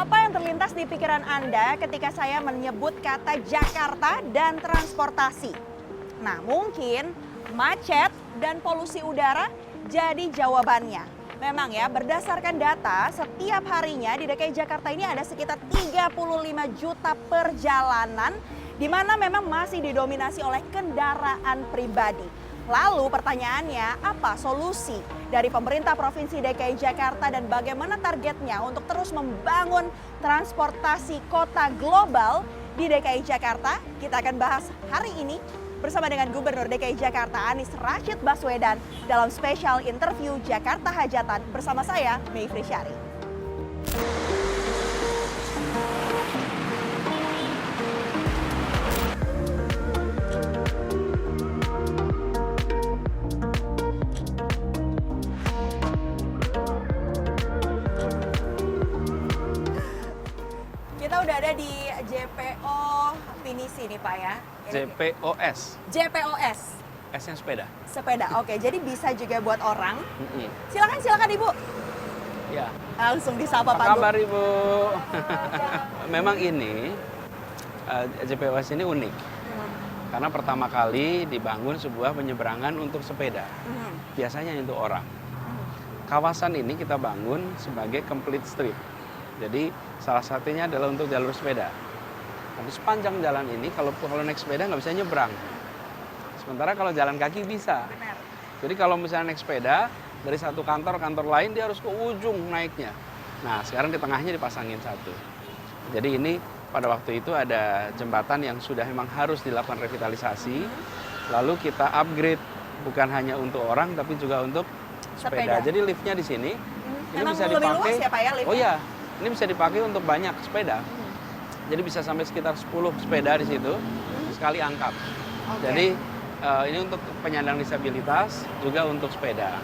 Apa yang terlintas di pikiran Anda ketika saya menyebut kata Jakarta dan transportasi? Nah, mungkin macet dan polusi udara jadi jawabannya. Memang ya, berdasarkan data, setiap harinya di DKI Jakarta ini ada sekitar 35 juta perjalanan di mana memang masih didominasi oleh kendaraan pribadi. Lalu pertanyaannya, apa solusi dari pemerintah Provinsi DKI Jakarta dan bagaimana targetnya untuk terus membangun transportasi kota global di DKI Jakarta? Kita akan bahas hari ini bersama dengan Gubernur DKI Jakarta Anies Rashid Baswedan dalam spesial interview Jakarta Hajatan bersama saya, Mayfri Syari. Kita udah ada di JPO Pinisi nih Pak ya. JPOS. JPOS. S-nya sepeda. Sepeda, oke. Jadi bisa juga buat orang. Silakan Ibu. Ya. Langsung disapa Pak. Apa kabar Ibu? Memang ini JPOS ini unik. Karena pertama kali dibangun sebuah penyeberangan untuk sepeda. Biasanya untuk orang. Kawasan ini kita bangun sebagai complete street. Jadi salah satunya adalah untuk jalur sepeda. Tapi sepanjang jalan ini kalau naik sepeda nggak bisa nyebrang. Sementara kalau jalan kaki bisa. Benar. Jadi kalau misalnya naik sepeda dari satu kantor lain dia harus ke ujung naiknya. Nah sekarang di tengahnya dipasangin satu. Jadi ini pada waktu itu ada jembatan yang sudah memang harus dilakukan revitalisasi. Lalu kita upgrade bukan hanya untuk orang tapi juga untuk sepeda. Jadi liftnya di sini. Ini Memang bisa lebih dipakai. luas ya Pak ya liftnya? Oh iya, ini bisa dipakai untuk banyak sepeda. Jadi bisa sampai sekitar 10 sepeda di situ sekali angkat. Jadi ini untuk penyandang disabilitas juga untuk sepeda.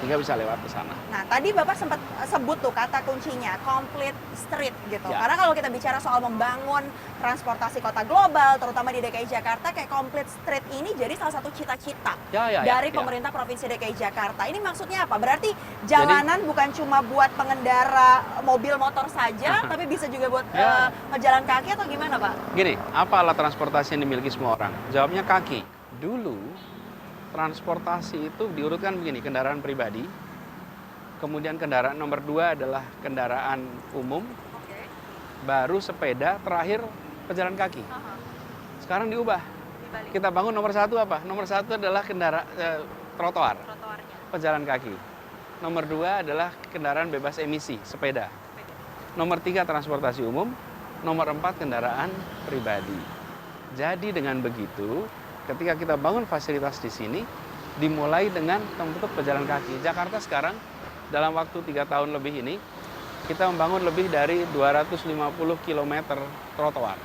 Sehingga bisa lewat ke sana. Nah, tadi Bapak sempat sebut tuh kata kuncinya complete street gitu. Ya. Karena kalau kita bicara soal membangun transportasi kota global terutama di DKI Jakarta kayak complete street ini jadi salah satu cita-cita dari pemerintah Provinsi DKI Jakarta. Ini maksudnya apa? Berarti jalanan bukan cuma buat pengendara mobil motor saja tapi bisa juga buat pejalan kaki atau gimana, Pak? Gini, apa alat transportasi yang dimiliki semua orang? Jawabnya kaki. Dulu transportasi itu diurutkan begini, kendaraan pribadi, kemudian kendaraan nomor 2 adalah kendaraan umum, baru sepeda, terakhir pejalan kaki. Sekarang diubah. Kita bangun nomor 1 apa? Nomor 1 adalah trotoar, pejalan kaki. Nomor 2 adalah kendaraan bebas emisi, sepeda. Nomor 3 transportasi umum, nomor 4 kendaraan pribadi. Jadi dengan begitu, ketika kita bangun fasilitas di sini, dimulai dengan untuk pejalan kaki. Jakarta sekarang dalam waktu 3 tahun lebih ini, kita membangun lebih dari 250 km trotoar.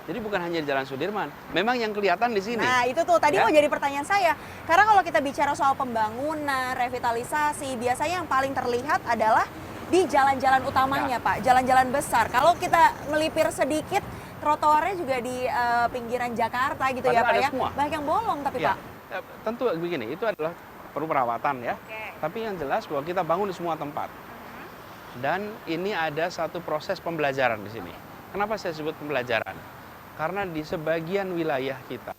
Jadi bukan hanya di Jalan Sudirman, memang yang kelihatan di sini. Nah itu tuh tadi mau jadi pertanyaan saya. Karena kalau kita bicara soal pembangunan, revitalisasi, biasanya yang paling terlihat adalah di jalan-jalan utamanya Pak, jalan-jalan besar. Kalau kita melipir sedikit, trotoarnya juga di pinggiran Jakarta gitu. Padahal ya Pak ya. Semua. Banyak yang bolong tapi Pak. Tentu begini, itu adalah perlu perawatan ya. Tapi yang jelas bahwa kita bangun di semua tempat. Dan ini ada satu proses pembelajaran di sini. Kenapa saya sebut pembelajaran? Karena di sebagian wilayah kita,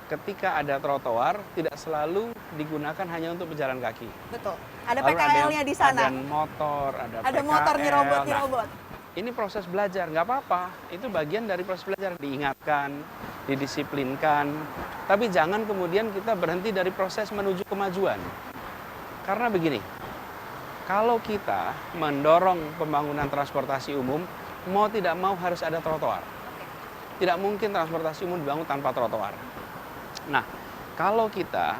ketika ada trotoar, tidak selalu digunakan hanya untuk pejalan kaki. Betul. Ada PKL-nya di sana. Ada motor, ada PKL. Motor nyerobot. Ini proses belajar, nggak apa-apa. Itu bagian dari proses belajar. Diingatkan, didisiplinkan. Tapi jangan kemudian kita berhenti dari proses menuju kemajuan. Karena begini, kalau kita mendorong pembangunan transportasi umum, mau tidak mau harus ada trotoar. Tidak mungkin transportasi umum dibangun tanpa trotoar. Nah, kalau kita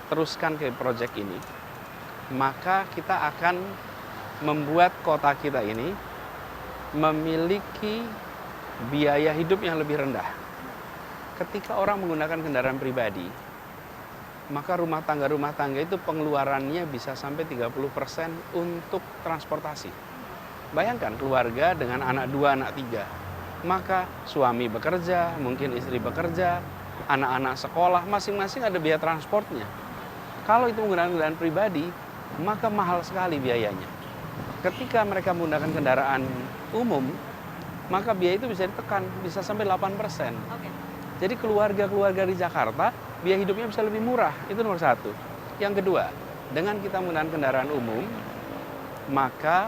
teruskan ke proyek ini, maka kita akan membuat kota kita ini memiliki biaya hidup yang lebih rendah. Ketika orang menggunakan kendaraan pribadi, maka rumah tangga itu pengeluarannya bisa sampai 30% untuk transportasi. Bayangkan keluarga dengan anak 2, anak 3. Maka suami bekerja, mungkin istri bekerja, anak-anak sekolah, masing-masing ada biaya transportnya. Kalau itu menggunakan kendaraan pribadi, maka mahal sekali biayanya. ketika mereka menggunakan kendaraan umum, maka biaya itu bisa ditekan, bisa sampai 8%. Oke. Jadi keluarga-keluarga di Jakarta, biaya hidupnya bisa lebih murah, itu nomor satu. Yang kedua, dengan kita menggunakan kendaraan umum, maka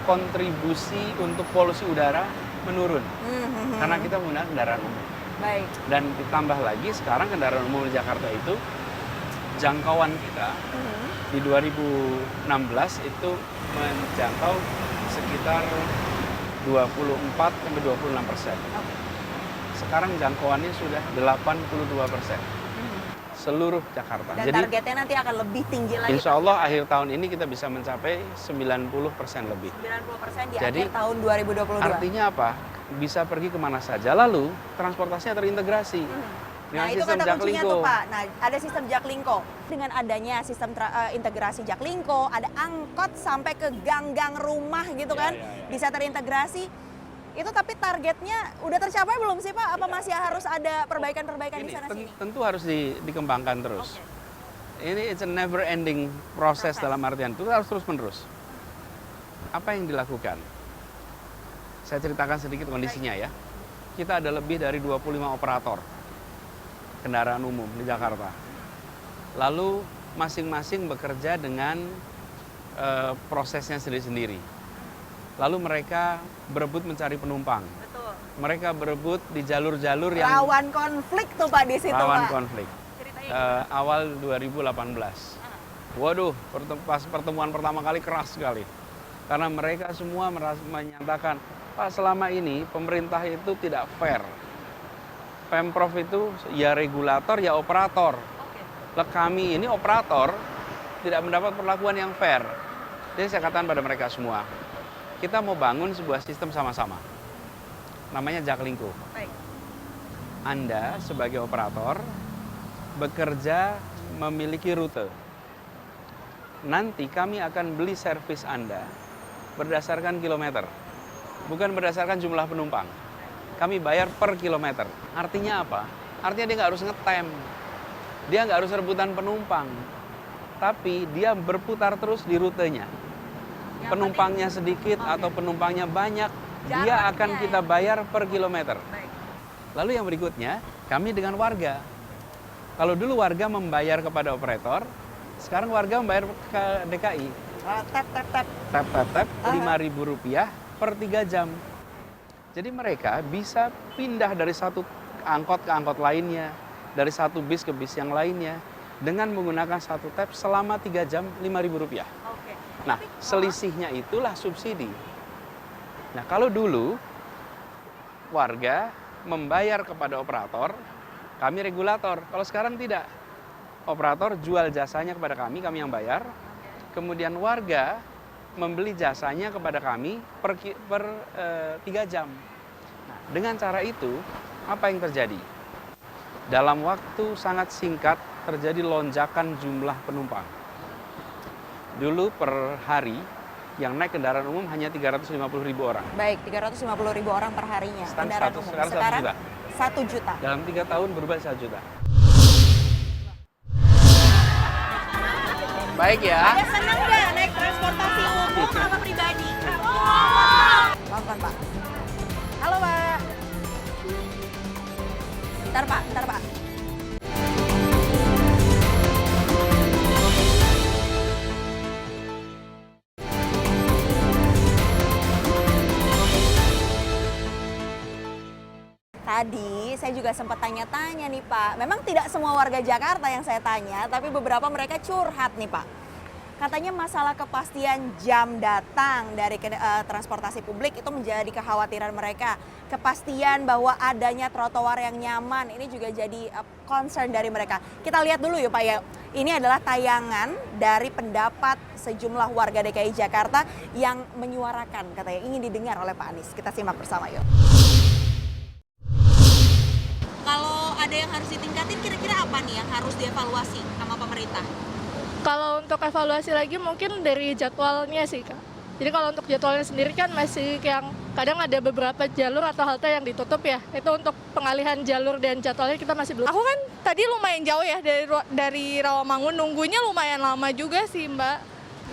kontribusi untuk polusi udara menurun. Karena kita menggunakan kendaraan umum. Baik. Dan ditambah lagi sekarang kendaraan umum di Jakarta itu jangkauan kita di 2016 itu menjangkau sekitar 24-26%. Sekarang jangkauannya sudah 82% seluruh Jakarta. Dan Jadi targetnya nanti akan lebih tinggi lagi. insya Allah akhir tahun ini kita bisa mencapai 90% lebih. 90% di Jadi, akhir tahun 2022. Artinya apa? Bisa pergi kemana saja. Lalu transportasinya terintegrasi. Nah, Dengan itu sistem kata kuncinya Jaklingko. tuh, Pak. Nah, ada sistem Jaklingko. Dengan adanya sistem integrasi Jaklingko, ada angkot sampai ke gang-gang rumah gitu kan, bisa terintegrasi. Itu tapi targetnya udah tercapai belum sih, Pak? Apa masih harus ada perbaikan-perbaikan di sana sini? Tentu harus dikembangkan terus. Ini it's a never ending proses dalam artian itu harus terus menerus. Apa yang dilakukan? Saya ceritakan sedikit kondisinya ya. Kita ada lebih dari 25 operator kendaraan umum di Jakarta. Lalu masing-masing bekerja dengan prosesnya sendiri-sendiri. Lalu mereka berebut mencari penumpang. Betul. Mereka berebut di jalur-jalur yang Rawan konflik tuh, Pak, di situ, rawan Pak. konflik. Ceritain. Awal 2018. Waduh, pas pertemuan pertama kali keras sekali. Karena mereka semua menyatakan, Pak, selama ini pemerintah itu tidak fair. Pemprov itu ya regulator, ya operator. Kami ini operator tidak mendapat perlakuan yang fair. Jadi saya katakan pada mereka semua, kita mau bangun sebuah sistem sama-sama. Namanya Jaklingko. Baik. Anda sebagai operator bekerja memiliki rute. Nanti kami akan beli servis Anda berdasarkan kilometer, bukan berdasarkan jumlah penumpang. Kami bayar per kilometer. Artinya apa? Artinya dia nggak harus ngetem. Dia nggak harus rebutan penumpang. Tapi dia berputar terus di rutenya. Penumpangnya sedikit atau penumpangnya banyak, dia akan kita bayar per kilometer. Lalu yang berikutnya, kami dengan warga. Kalau dulu warga membayar kepada operator, sekarang warga membayar ke DKI. Tap, Rp5.000 per 3 jam. Jadi mereka bisa pindah dari satu angkot ke angkot lainnya, dari satu bis ke bis yang lainnya, dengan menggunakan satu tap selama 3 jam Rp5.000. Nah, selisihnya itulah subsidi. Nah, kalau dulu warga membayar kepada operator, kami regulator. Kalau sekarang tidak. Operator jual jasanya kepada kami yang bayar. Kemudian warga membeli jasanya kepada kami per 3 jam. Nah, dengan cara itu, apa yang terjadi? Dalam waktu sangat singkat terjadi lonjakan jumlah penumpang. Dulu per hari yang naik kendaraan umum hanya 350.000 orang. Baik, 350.000 orang per harinya kendaraan umum. Sekarang 1 juta. Dalam 3 tahun berubah 1 juta. Baik ya. Ada senang nggak naik transportasi umum sama pribadi? Nonton, Pak. Halo, Pak. Bentar, Pak. Tadi saya juga sempat tanya-tanya nih, Pak. Memang tidak semua warga Jakarta yang saya tanya, tapi beberapa mereka curhat nih, Pak. Katanya masalah kepastian jam datang dari transportasi publik itu menjadi kekhawatiran mereka. Kepastian bahwa adanya trotoar yang nyaman ini juga jadi concern dari mereka. Kita lihat dulu yuk, Pak ya. Ini adalah tayangan dari pendapat sejumlah warga DKI Jakarta yang menyuarakan katanya ingin didengar oleh Pak Anies. Kita simak bersama yuk. Kalau ada yang harus ditingkatin, kira-kira apa nih yang harus dievaluasi sama pemerintah? Kalau untuk evaluasi lagi mungkin dari jadwalnya sih, Kak. Jadi kalau untuk jadwalnya sendiri kan masih yang kadang ada beberapa jalur atau halte yang ditutup ya. Itu untuk pengalihan jalur dan jadwalnya kita masih belum. Aku kan tadi lumayan jauh ya dari Rawamangun, nunggunya lumayan lama juga sih, Mbak.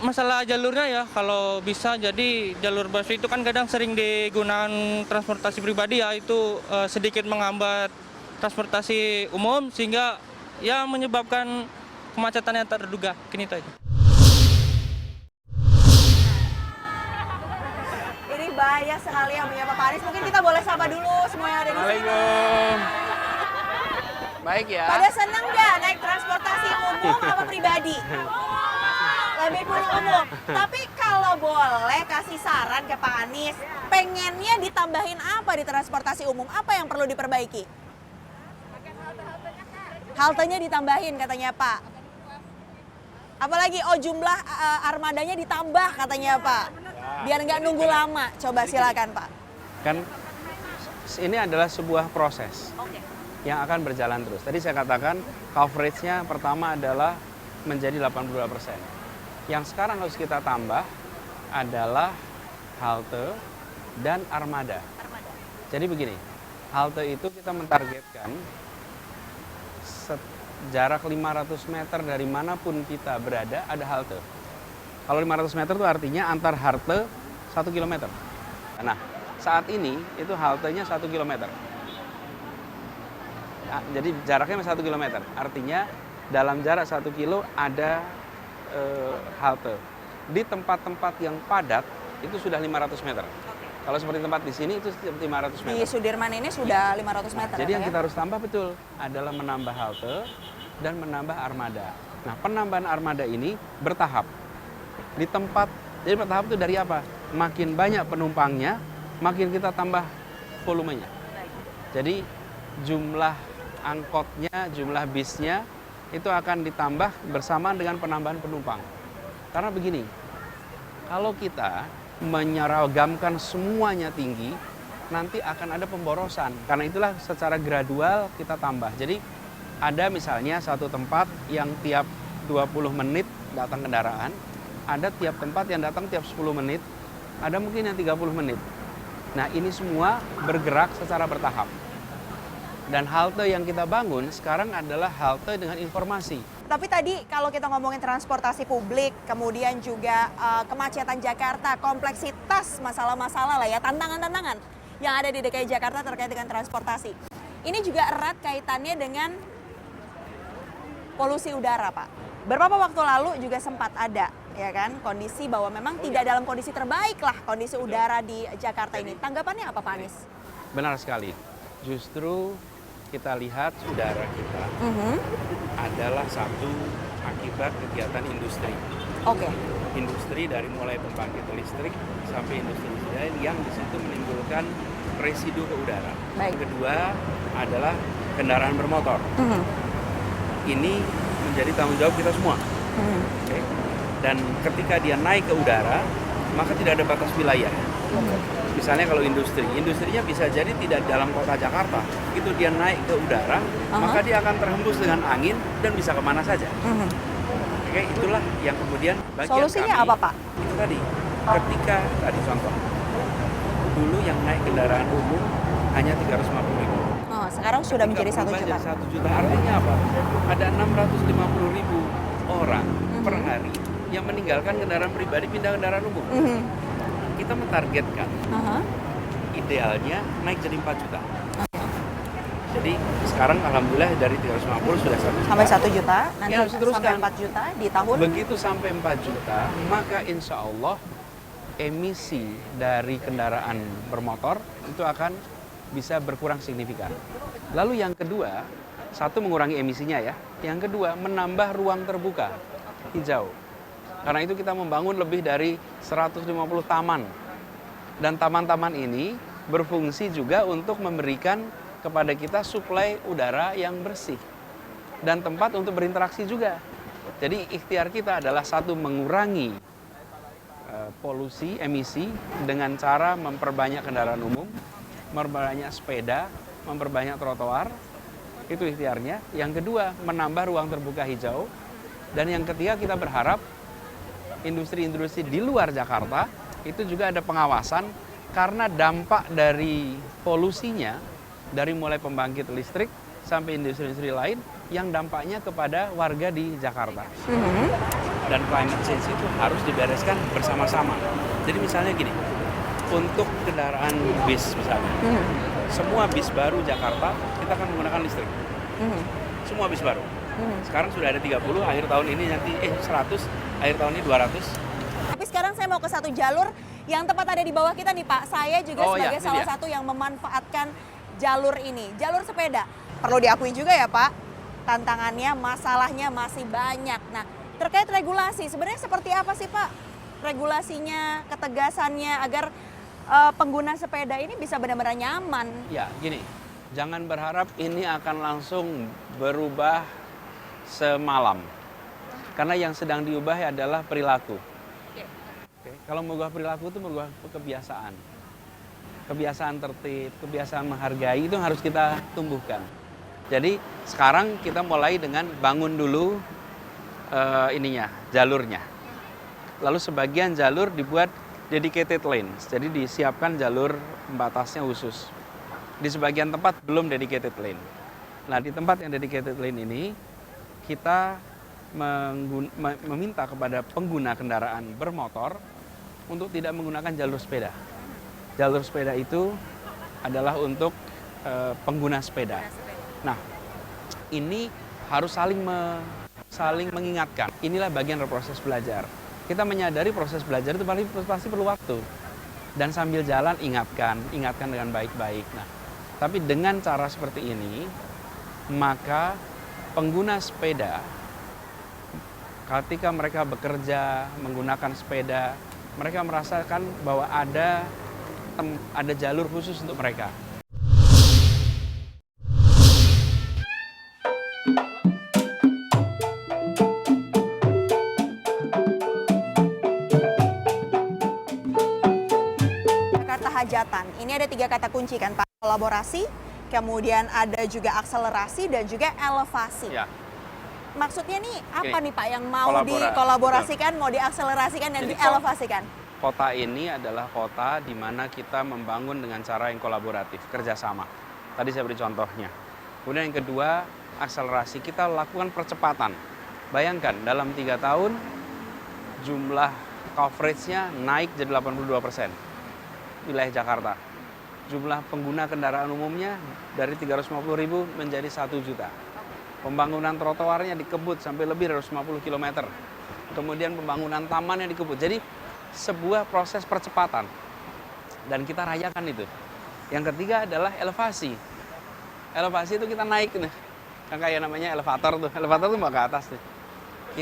Masalah jalurnya ya, kalau bisa jadi jalur busway itu kan kadang sering digunakan transportasi pribadi ya, itu sedikit menghambat transportasi umum sehingga ya menyebabkan kemacetan yang tak terduga. Kini itu aja. Ini banyak sekali yang menyapa Pak Anies. Mungkin kita boleh sapa dulu semua yang ada di sini. Assalamualaikum. Baik ya. Pada seneng nggak naik transportasi umum apa pribadi? Lebih pilih umum. Tapi kalau boleh kasih saran ke Pak Anies, pengennya ditambahin apa di transportasi umum? Apa yang perlu diperbaiki? Haltenya ditambahin katanya Pak. Apalagi jumlah armadanya ditambah katanya Pak. Biar nggak nunggu lama. Coba silakan Pak. Kan ini adalah sebuah proses yang akan berjalan terus. Tadi saya katakan coveragenya pertama adalah menjadi 82%. Yang sekarang harus kita tambah adalah halte dan armada. Jadi begini, halte itu kita mentargetkan jarak 500 meter dari manapun kita berada ada halte. Kalau 500 meter itu artinya antar halte 1 km. Nah, saat ini itu haltenya 1 km. Nah, jadi jaraknya 1 km. Artinya dalam jarak 1 kilo ada halte. Di tempat-tempat yang padat itu sudah 500 meter. Kalau seperti tempat di sini itu 500 meter. Di Sudirman ini sudah 500 meter. Jadi yang ya? kita harus tambah betul adalah menambah halte dan menambah armada. Nah, penambahan armada ini bertahap. Di tempat, jadi bertahap itu dari apa? Makin banyak penumpangnya, makin kita tambah volumenya. Jadi jumlah angkotnya, jumlah bisnya itu akan ditambah bersamaan dengan penambahan penumpang. Karena begini, kalau kita menyeragamkan semuanya tinggi, nanti akan ada pemborosan. Karena itulah secara gradual kita tambah. Jadi ada misalnya satu tempat yang tiap 20 menit datang kendaraan, ada tiap tempat yang datang tiap 10 menit, ada mungkin yang 30 menit. Nah, ini semua bergerak secara bertahap. Dan halte yang kita bangun sekarang adalah halte dengan informasi. Tapi tadi kalau kita ngomongin transportasi publik, kemudian juga kemacetan Jakarta, kompleksitas masalah-masalah lah ya, tantangan-tantangan yang ada di DKI Jakarta terkait dengan transportasi. Ini juga erat kaitannya dengan polusi udara, Pak. Beberapa waktu lalu juga sempat ada, ya kan, kondisi bahwa memang tidak dalam kondisi terbaik lah kondisi udara di Jakarta ini. Tanggapannya apa, Pak Anies? Benar sekali. Justru kita lihat udara kita adalah satu akibat kegiatan industri. Oke. Industri dari mulai pembangkit listrik sampai industri lain yang di situ menimbulkan residu ke udara. Baik. Yang kedua adalah kendaraan bermotor. Ini menjadi tanggung jawab kita semua. Oke. Dan ketika dia naik ke udara, maka tidak ada batas wilayah. Misalnya kalau industrinya bisa jadi tidak dalam kota Jakarta, itu dia naik ke udara, maka dia akan terhembus dengan angin dan bisa kemana saja. Oke, itulah yang kemudian bagian Solusinya kami, apa, Pak? Itu tadi, ketika tadi contoh, dulu yang naik kendaraan umum hanya 350.000. Oh, sekarang sudah menjadi 1 juta. 1 juta artinya apa? Ada 650.000 orang per hari yang meninggalkan kendaraan pribadi pindah kendaraan umum. Kita mentargetkan idealnya naik jadi 4 juta. Jadi sekarang alhamdulillah dari 350 sudah 1 juta. Sampai 1 juta, nanti Ya, harus sampai diteruskan. 4 juta di tahun. Begitu sampai 4 juta, maka insya Allah emisi dari kendaraan bermotor itu akan bisa berkurang signifikan. Lalu yang kedua, satu mengurangi emisinya ya. Yang kedua, menambah ruang terbuka hijau. Karena itu kita membangun lebih dari 150 taman. Dan taman-taman ini berfungsi juga untuk memberikan kepada kita suplai udara yang bersih. Dan tempat untuk berinteraksi juga. Jadi ikhtiar kita adalah satu mengurangi polusi, emisi dengan cara memperbanyak kendaraan umum, memperbanyak sepeda, memperbanyak trotoar. Itu ikhtiarnya. Yang kedua, menambah ruang terbuka hijau. Dan yang ketiga, kita berharap industri-industri di luar Jakarta itu juga ada pengawasan karena dampak dari polusinya dari mulai pembangkit listrik sampai industri-industri lain yang dampaknya kepada warga di Jakarta. dan climate change itu harus dibereskan bersama-sama. Jadi misalnya gini, untuk kendaraan bis misalnya, semua bis baru Jakarta kita akan menggunakan listrik. Semua bis baru. Sekarang sudah ada 30, akhir tahun ini nanti 100, akhir tahun ini 200. Tapi sekarang saya mau ke satu jalur yang tepat ada di bawah kita nih Pak. Saya juga sebagai ini salah dia. satu yang memanfaatkan jalur ini. Jalur sepeda. Perlu diakui juga ya Pak, tantangannya, masalahnya masih banyak. Nah, terkait regulasi, sebenarnya seperti apa sih Pak regulasinya, ketegasannya agar pengguna sepeda ini bisa benar-benar nyaman? Ya, gini, jangan berharap ini akan langsung berubah semalam. Karena yang sedang diubah adalah perilaku. Oke. Kalau mengubah perilaku itu mengubah kebiasaan. Kebiasaan tertib, kebiasaan menghargai itu harus kita tumbuhkan. Jadi sekarang kita mulai dengan bangun dulu jalurnya. Lalu sebagian jalur dibuat dedicated lanes, jadi disiapkan jalur pembatasnya khusus. Di sebagian tempat belum dedicated lane. Nah di tempat yang dedicated lane ini kita meminta kepada pengguna kendaraan bermotor untuk tidak menggunakan jalur sepeda. Jalur sepeda itu adalah untuk pengguna sepeda. Nah ini harus saling mengingatkan. Inilah bagian dari proses belajar. Kita menyadari proses belajar itu pasti perlu waktu. Dan sambil jalan ingatkan dengan baik-baik. Nah, tapi dengan cara seperti ini, maka pengguna sepeda ketika mereka bekerja menggunakan sepeda, mereka merasakan bahwa ada jalur khusus untuk mereka. Hajatan. Ini ada 3 kata kunci kan Pak. Kolaborasi, kemudian ada juga akselerasi dan juga elevasi. Ya. Maksudnya nih apa nih Pak yang mau Kolaborasi. dikolaborasikan, mau diakselerasikan dan Jadi, dielevasikan? Kota ini adalah kota di mana kita membangun dengan cara yang kolaboratif, kerjasama. Tadi saya beri contohnya. Kemudian yang kedua, akselerasi. Kita lakukan percepatan. Bayangkan dalam 3 tahun jumlah coverage-nya naik jadi 82%. Wilayah Jakarta. Jumlah pengguna kendaraan umumnya dari 350.000 menjadi 1 juta. Pembangunan trotoarnya dikebut sampai lebih dari 150 km. Kemudian pembangunan tamannya dikebut. Jadi sebuah proses percepatan. Dan kita rayakan itu. Yang ketiga adalah elevasi. Elevasi itu kita naik nih. Yang kayak namanya elevator tuh. Elevator tuh mau ke atas nih.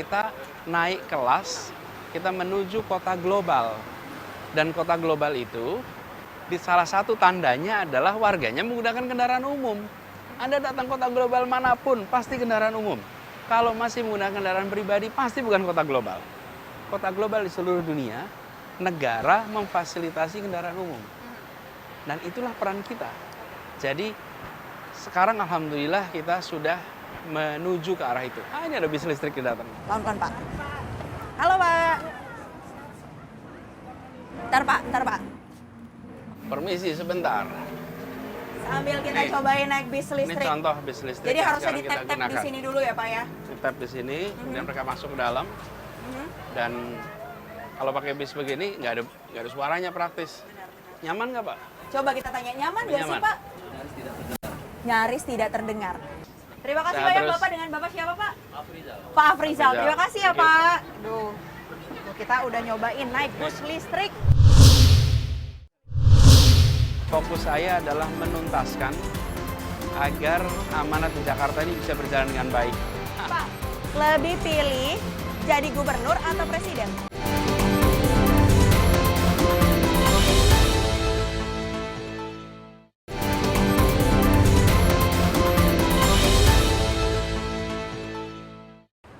Kita naik kelas, kita menuju kota global. Dan kota global itu, di salah satu tandanya adalah warganya menggunakan kendaraan umum. Anda datang kota global manapun, pasti kendaraan umum. Kalau masih menggunakan kendaraan pribadi, pasti bukan kota global. Kota global di seluruh dunia, negara memfasilitasi kendaraan umum. Dan itulah peran kita. Jadi, sekarang alhamdulillah kita sudah menuju ke arah itu. Ini ada bis listrik yang datang. Pelan-pelan Pak. Halo Pak. Bentar Pak. Permisi sebentar. Sambil kita cobain naik bis Ini listrik. contoh bis listrik. Jadi yang harusnya sekarang kita di-tap-tap di gunakan. sini dulu ya Pak ya? Di-tap di sini, kemudian mereka masuk ke dalam. Dan kalau pakai bis begini nggak ada suaranya praktis. Nyaman nggak Pak? Coba kita tanya, nyaman nggak sih Nyaman. Pak? Nyaris tidak terdengar. Terima kasih Sehat banyak terus. Bapak. Dengan Bapak siapa Pak? Pak Afrizal. Terima kasih ya Thank you. Pak. Duh, kita udah nyobain naik bus listrik. Fokus saya adalah menuntaskan agar amanat di Jakarta ini bisa berjalan dengan baik. Pak, lebih pilih jadi gubernur atau presiden?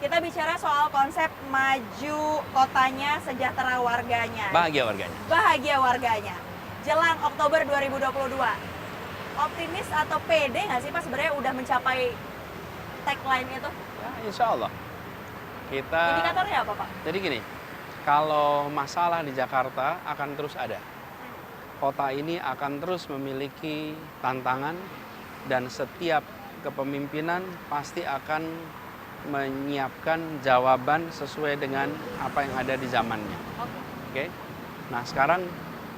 Kita bicara soal konsep maju kotanya, sejahtera warganya. Bahagia warganya. Bahagia warganya. Jelang Oktober 2022. Optimis atau pede nggak sih Pak sebenarnya udah mencapai tagline itu? Ya, insya Allah. Kita. Indikatornya apa Pak? Jadi gini, kalau masalah di Jakarta akan terus ada. Kota ini akan terus memiliki tantangan dan setiap kepemimpinan pasti akan menyiapkan jawaban sesuai dengan apa yang ada di zamannya. Oke. Nah, sekarang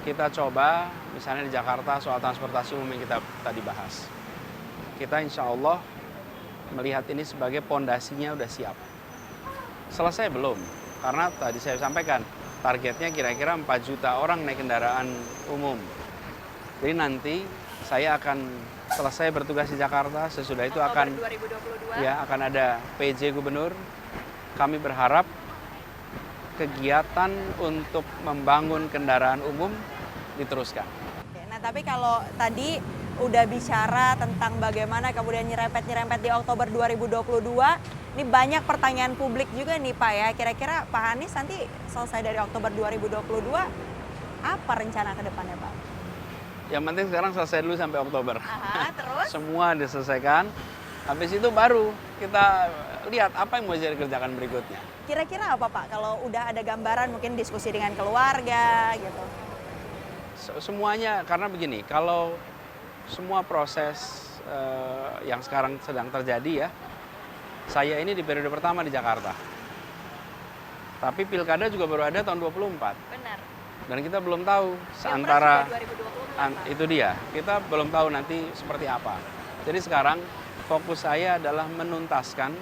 kita coba misalnya di Jakarta soal transportasi umum yang kita tadi bahas. Kita insya Allah melihat ini sebagai pondasinya udah siap. Selesai belum? Karena tadi saya sampaikan, targetnya kira-kira 4 juta orang naik kendaraan umum. Jadi nanti saya akan selesai bertugas di Jakarta, sesudah itu Oktober akan 2022. ya akan ada PJ Gubernur. Kami berharap kegiatan untuk membangun kendaraan umum diteruskan. Oke, nah tapi kalau tadi udah bicara tentang bagaimana kemudian nyerempet-nyerempet di Oktober 2022, ini banyak pertanyaan publik juga nih Pak ya. Kira-kira Pak Anies nanti selesai dari Oktober 2022, apa rencana ke depannya Pak? Yang penting sekarang selesai dulu sampai Oktober. Aha, terus? Semua diselesaikan. Habis itu baru kita lihat apa yang mau jadi kerjakan berikutnya. Kira-kira apa Pak? Kalau udah ada gambaran mungkin diskusi dengan keluarga gitu. Semuanya karena begini, kalau semua proses yang sekarang sedang terjadi ya, saya ini di periode pertama di Jakarta. Tapi pilkada juga baru ada tahun 24. Benar. Dan kita belum tahu Antara seantara itu dia. Kita belum tahu nanti seperti apa. Jadi sekarang fokus saya adalah menuntaskan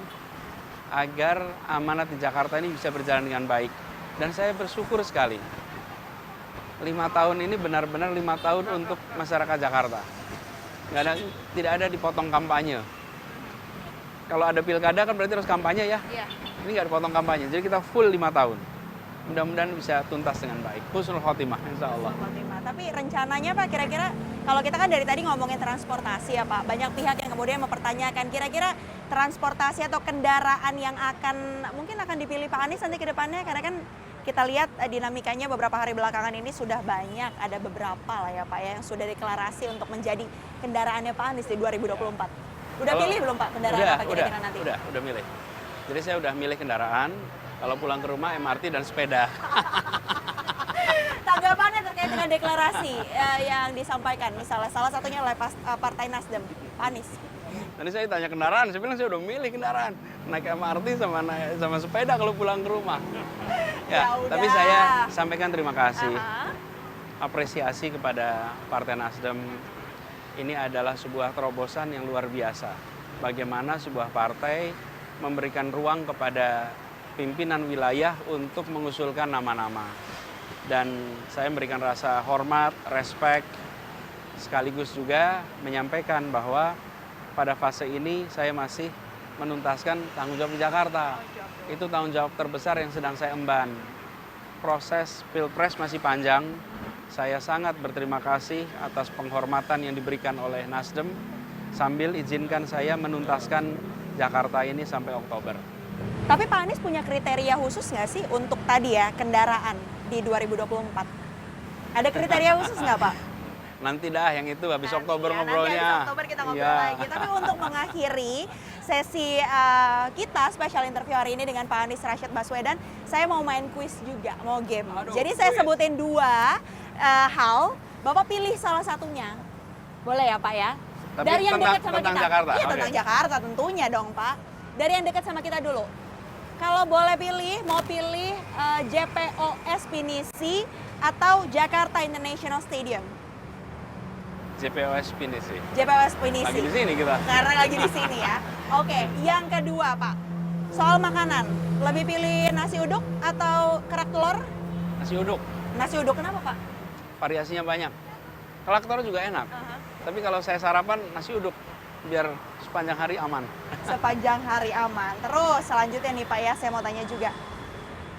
agar amanat di Jakarta ini bisa berjalan dengan baik. Dan saya bersyukur sekali. 5 tahun ini benar-benar 5 tahun untuk masyarakat Jakarta. Tidak ada dipotong kampanye. Kalau ada pilkada kan berarti harus kampanye ya. Iya. Ini nggak dipotong kampanye. Jadi kita full 5 tahun. Mudah-mudahan bisa tuntas dengan baik. Husnul khotimah, insya Allah. Tapi rencananya Pak, kira-kira kalau kita kan dari tadi ngomongin transportasi ya Pak, banyak pihak yang kemudian mempertanyakan kira-kira transportasi atau kendaraan yang mungkin akan dipilih Pak Anies nanti ke depannya, karena kan kita lihat dinamikanya beberapa hari belakangan ini sudah banyak, ada beberapa lah ya Pak ya, yang sudah deklarasi untuk menjadi kendaraannya Pak Anies di 2024. Udah pilih belum Pak kendaraan apa kira-kira nanti? Udah milih. Jadi saya udah milih kendaraan. Kalau pulang ke rumah MRT dan sepeda. Tanggapannya terkait dengan deklarasi yang disampaikan, misalnya salah satunya oleh Partai Nasdem, Pak Anies. Nanti saya tanya kendaraan, saya bilang saya udah milih kendaraan. Naik MRT sama sepeda kalau pulang ke rumah. Ya, tapi saya sampaikan terima kasih. Apresiasi kepada Partai Nasdem. Ini adalah sebuah terobosan yang luar biasa. Bagaimana sebuah partai memberikan ruang kepada pimpinan wilayah untuk mengusulkan nama-nama. Dan saya memberikan rasa hormat, respek, sekaligus juga menyampaikan bahwa pada fase ini saya masih menuntaskan tanggung jawab di Jakarta. Itu tanggung jawab terbesar yang sedang saya emban. Proses Pilpres masih panjang. Saya sangat berterima kasih atas penghormatan yang diberikan oleh Nasdem, sambil izinkan saya menuntaskan Jakarta ini sampai Oktober. Tapi Pak Anies punya kriteria khusus nggak sih untuk tadi ya kendaraan di 2024? Ada kriteria khusus nggak Pak? Nanti dah yang itu habis Oktober ya, ngobrolnya. Nanti habis Oktober kita ngobrol lagi. Tapi untuk mengakhiri sesi kita special interview hari ini dengan Pak Anies Rashid Baswedan, saya mau main quiz juga, mau game. Jadi saya sebutin 2 hal, Bapak pilih salah satunya. Boleh ya Pak ya? Tapi dari yang dekat sama tentang kita. Jakarta. Iya, Okay. tentang Jakarta tentunya dong Pak. Dari yang dekat sama kita dulu. Kalau boleh pilih, mau pilih JPOS Pinisi atau Jakarta International Stadium? JPOS Pinisi. JPOS Pinisi. Lagi di sini kita. Karena lagi di sini ya. Oke, yang kedua Pak. Soal makanan, lebih pilih nasi uduk atau kerak telur? Nasi uduk. Nasi uduk kenapa Pak? Variasinya banyak. Kerak telur juga enak. Tapi kalau saya sarapan nasi uduk biar sepanjang hari aman. Sepanjang hari aman. Terus selanjutnya nih Pak ya, saya mau tanya juga.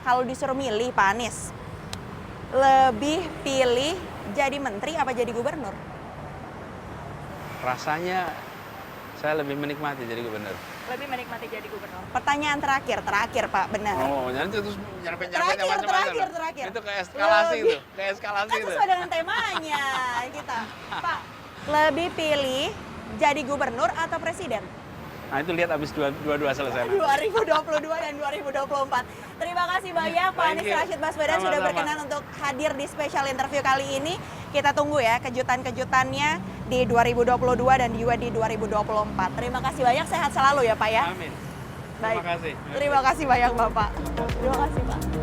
Kalau disuruh milih Pak Anies, lebih pilih jadi menteri apa jadi gubernur? Rasanya saya lebih menikmati jadi gubernur. Lebih menikmati jadi gubernur. Pertanyaan terakhir Pak, benar. Oh, jadi terus nyerempet Terakhir. Itu kayak eskalasi itu, kayak eskalasi Kan itu. sesuai dengan temanya kita. Pak, lebih pilih jadi gubernur atau presiden? Nah, itu lihat habis dua-dua selesai. 2022 dan 2024. Terima kasih banyak Pak Anies Rashid Baswedan sudah berkenan untuk hadir di special interview kali ini. Kita tunggu ya kejutan-kejutannya di 2022 dan juga di 2024. Terima kasih banyak, sehat selalu ya Pak ya. Amin. Terima kasih. Terima kasih banyak Bapak. Terima kasih Pak.